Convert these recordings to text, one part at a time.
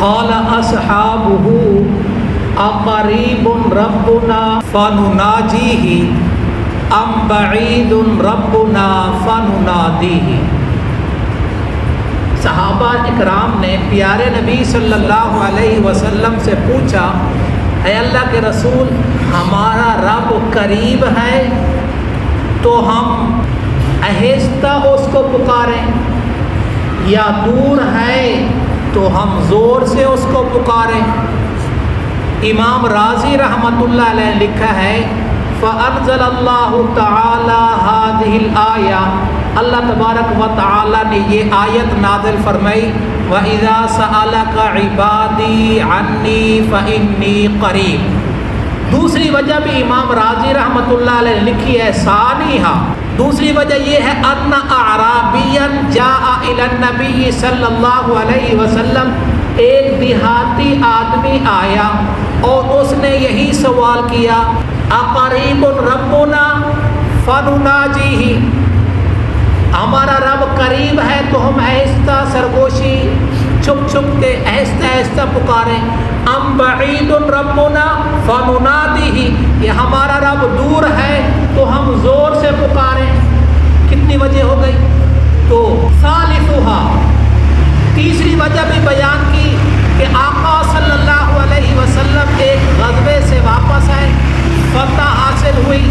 قال اصحابہ اقریب ربنا فنناجیہ ام بعید ربنا فننادیہ۔ صحابہ اکرام نے پیارے نبی صلی اللہ علیہ وسلم سے پوچھا، اے اللہ کے رسول، ہمارا رب قریب ہے تو ہم آہستہ اس کو پکاریں، یا دور ہے تو ہم زور سے اس کو پکاریں؟ امام رازی رحمۃ اللہ علیہ نے لکھا ہے فَأَنزَلَ اللَّهُ تَعَالَى هَذِهِ الْآيَةَ، اللہ تبارک و تعالی نے یہ آیت نازل فرمائی وَإِذَا سَأَلَكَ عِبَادِي عَنِّي فَإِنِّي قَرِيب۔ دوسری وجہ بھی امام رازی رحمۃ اللہ علیہ نے لکھی ہے ثانیہ، دوسری وجہ یہ ہے ان اعرابیا جاء الی النبی صلی اللہ علیہ وسلم، ایک دیہاتی آدمی آیا اور اس نے یہی سوال کیا اقریب ربنا فنناجیہ، ہمارا رب قریب ہے تو ہم آہستہ سرگوشی چھپ چھپ کے آہستہ آہستہ پکاریں، ام بعید ربنا فننادیہ، یہ ہمارا رب دور ہے تو ہم زور سے پکاریں؟ کتنی وجہ ہو گئی؟ تو ثالثھا، تیسری وجہ بھی بیان کی کہ آقا صلی اللہ علیہ وسلم ایک غزوے سے واپس آئے، فتح حاصل ہوئی،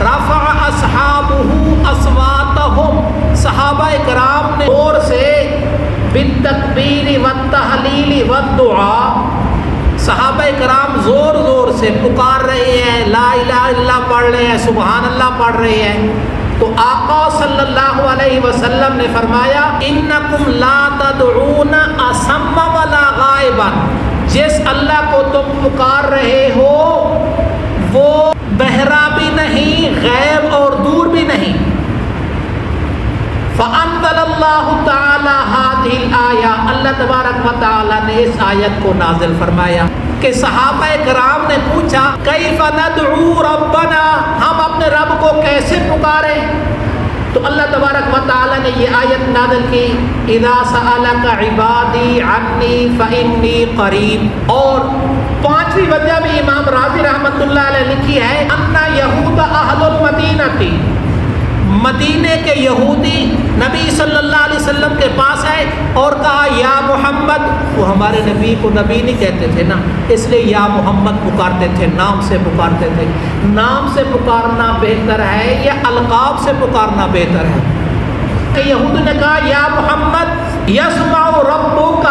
رفع اصحابہ اصواتہم، صحابہ کرام نے زور سے بالتکبیر والتحلیل والدعاء، صحابہ کرام زور زور سے پکار رہے ہیں، لا الہ الا اللہ پڑھ رہے ہیں، سبحان اللہ پڑھ رہے ہیں۔ تو آقا صلی اللہ علیہ وسلم نے فرمایا انکم لا تدعون اصم ولا غائبا، جس اللہ کو تم پکار رہے ہو وہ بہرا بھی نہیں، غیب اور دور بھی نہیں۔ فَأَنزَلَ اللَّهُ تَعَالَى هَذِهِ الْآيَةَ، اللہ تبارک و تعالی نے اس آیت کو نازل فرمایا کہ صحابہ کرام نے پوچھا کیف ندعو ربنا، ہم اپنے رب کو کیسے پکاریں؟ تو اللہ تبارک و تعالی نے یہ آیت نازل کی اذا سألك عبادی عنی فإنی قریب۔ اور پانچویں وجہ بھی امام رازی رحمۃ اللہ علیہ لکھی ہے ان یہود اہل المدینہ، مدینے کے یہودی نبی صلی اللہ علیہ وسلم کے پاس آئے اور کہا یا محمد، وہ ہمارے نبی کو نبی نہیں کہتے تھے نا، اس لیے یا محمد پکارتے تھے، نام سے پکارتے تھے۔ نام سے پکارنا بہتر ہے یا القاب سے پکارنا بہتر ہے؟ کہ یہود نے کہا یا محمد یسمع ربک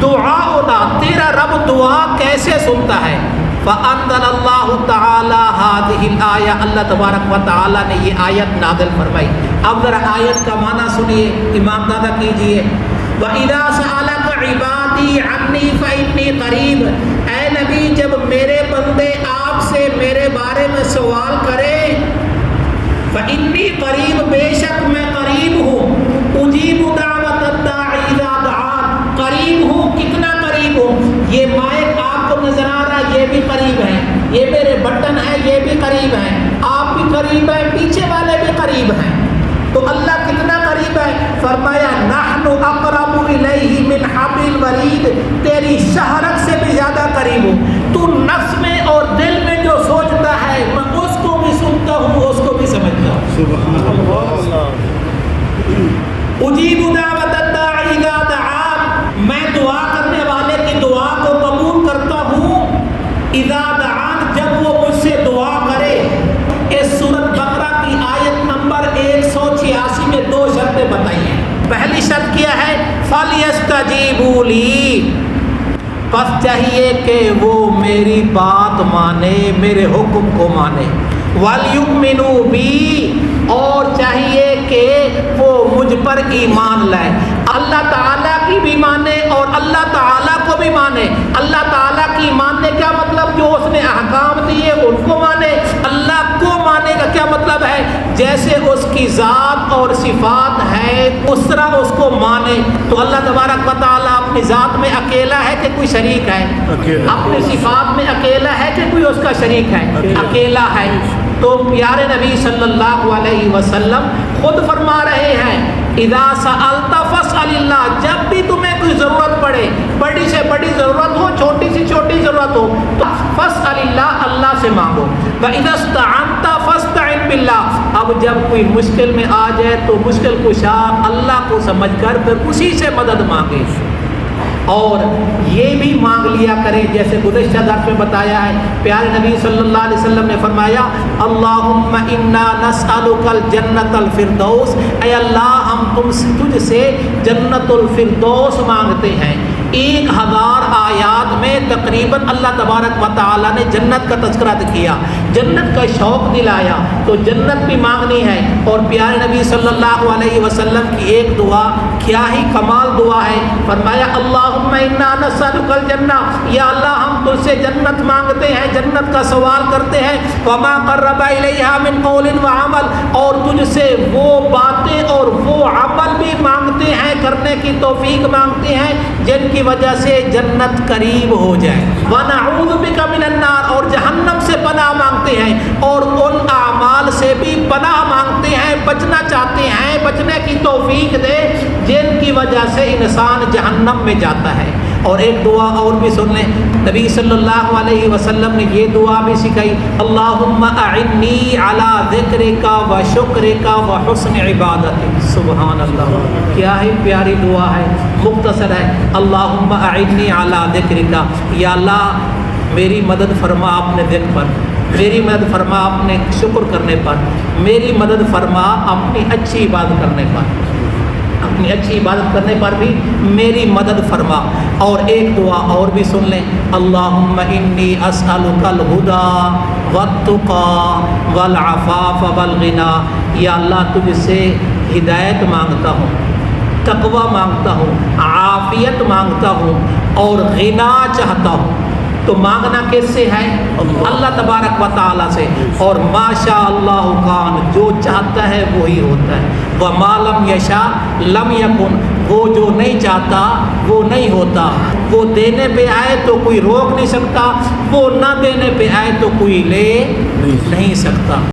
دعاؤنا، تیرا رب دعا کیسے سنتا ہے؟ فَأَنزَلَ اللَّهُ تَعَالَى هَذِهِ الْآيَةَ، اللہ تبارک و تعالی نے یہ آیت نازل فرمائی۔ اب ذرا آیت کا معنی سنیے، امام دادا کیجئے۔ وَإِذَا سَأَلَكَ عِبَادِي عَنِّي فَإِنِّي قَرِيبٌ، اے نبی جب میرے بندے آپ سے میرے بارے میں سوال کریں، فَإِنِّي قَرِيبٌ، بے شک میں قریب ہوں، أُجِيبُ دَعْوَةَ الدَّاعِ إِذَا دَعَانِ، قریب ہوں، کتنا قریب ہوں؟ یہ مائک آپ کو نظر آ رہا ہے، یہ بھی قریب ہے، یہ میرے بٹن ہے، یہ بھی قریب ہے، آپ بھی قریب ہیں، پیچھے والے بھی قریب ہیں۔ تو اللہ کتنا قریب ہے؟ فرمایا نحن اقرب الیہ من حبل الورید، تیری شہرت سے بھی زیادہ قریب ہوں۔ تو نفس میں اور دل میں جو سوچتا ہے میں اس کو بھی سنتا ہوں، اس کو بھی سمجھتا ہوں۔ سبحان اللہ۔ اجیب دعوت الداعی اذا دعان، میں دعا کرنے والے کی دعا کو قبول کرتا ہوں، اذا دعان، جب وہ مجھ سے دعا کرے۔ اس سورۃ بقرہ کی آیت نمبر 186 میں دو شرطیں بتائی ہیں۔ پہلی شرط کیا ہے؟ فَلْيَسْتَجِيبُوا لِي، پس چاہیے کہ وہ میری بات مانے، میرے حکم کو مانے۔ وَلْيُؤْمِنُوا بِي، اور چاہیے کہ وہ مجھ پر ایمان لائے، اللہ تعالیٰ کی بھی مانے اور اللہ تعالیٰ کو بھی مانے۔ اللہ تعالیٰ کی ماننے کیا مطلب؟ جو اس نے احکام دیے ان کو مانے۔ اللہ کو مانے کا کیا مطلب ہے؟ جیسے اس کی ذات اور صفات ہے اس طرح اس کو مانے۔ تو اللہ تبارک و تعالیٰ اپنی ذات میں اکیلا ہے کہ کوئی شریک ہے؟ اپنی صفات میں اکیلا ہے کہ کوئی اس کا شریک ہے؟ اکیلا ہے۔ تو پیارے نبی صلی اللہ علیہ وسلم خود فرما رہے ہیں اذا سألت فاسأل اللہ، جب بھی تمہیں کوئی ضرورت پڑے، بڑی سے بڑی ضرورت ہو، چھوٹی سے چھوٹی ضرورت ہو تو فاسأل اللہ، اللہ سے مانگو۔ وَإِذَا اسْتَعَنْتَ فَاسْتَعِنْ بِاللَّهِ، اب جب کوئی مشکل میں آ جائے تو مشکل کشا اللہ کو سمجھ کر پھر اسی سے مدد مانگے، اور یہ بھی مانگ لیا کریں جیسے گزشتہ درس میں بتایا ہے۔ پیارے نبی صلی اللہ علیہ وسلم نے فرمایا اللہم انا نسألک الجنت الفردوس، اے اللہ ہم تجھ سے جنت الفردوس مانگتے ہیں۔ 1000 آیات میں تقریباً اللہ تبارک و تعالیٰ نے جنت کا تذکرہ کیا، جنت کا شوق دلایا، تو جنت بھی مانگنی ہے۔ اور پیارے نبی صلی اللہ علیہ وسلم کی ایک دعا کیا ہی کمال دعا ہے، فرمایا اللہم انا نسألک الجنہ، یا اللہ ہم تجھ سے جنت مانگتے ہیں، جنت کا سوال کرتے ہیں، وما قرب الیہا من قول وعمل، اور تجھ سے وہ باتیں اور وہ عمل بھی مانگتے ہیں، کرنے کی توفیق مانگتے ہیں جن کی وجہ سے جنت قریب ہو جائے۔ وَنَعُوذُ بِكَ مِنَ النَّارِ، اور جہنم سے پناہ مانگتے ہیں، اور ان اعمال سے بھی پناہ مانگتے ہیں، بچنا چاہتے ہیں، بچنے کی توفیق دے جن کی وجہ سے انسان جہنم میں جاتا ہے۔ اور ایک دعا اور بھی سن لیں، نبی صلی اللہ علیہ وسلم نے یہ دعا بھی سکھائی، اللہم اعنی علی ذکرک و شکرک و حسن عبادتک۔ سبحان اللہ، کیا ہی پیاری دعا ہے، مختصر ہے۔ اللہم اعنی علی ذکرک، یا اللہ میری مدد فرما اپنے ذکر پر، میری مدد فرما اپنے شکر کرنے پر، میری مدد فرما اپنی اچھی عبادت کرنے پر، اپنی اچھی عبادت کرنے پر بھی میری مدد فرما۔ اور ایک دعا اور بھی سن لیں، اللہم انی اسألک الہدی والتقی والعفاف والغنی، یا اللہ تجھ سے ہدایت مانگتا ہوں، تقوی مانگتا ہوں، عافیت مانگتا ہوں اور غنا چاہتا ہوں۔ تو مانگنا کس سے ہے؟ اللہ تبارک و تعالیٰ سے، اور ماشاء اللہ کان، جو چاہتا ہے وہی ہوتا ہے، وما لم یشاء لم یکن، وہ جو نہیں چاہتا وہ نہیں ہوتا، وہ دینے پہ آئے تو کوئی روک نہیں سکتا، وہ نہ دینے پہ آئے تو کوئی لے نہیں سکتا۔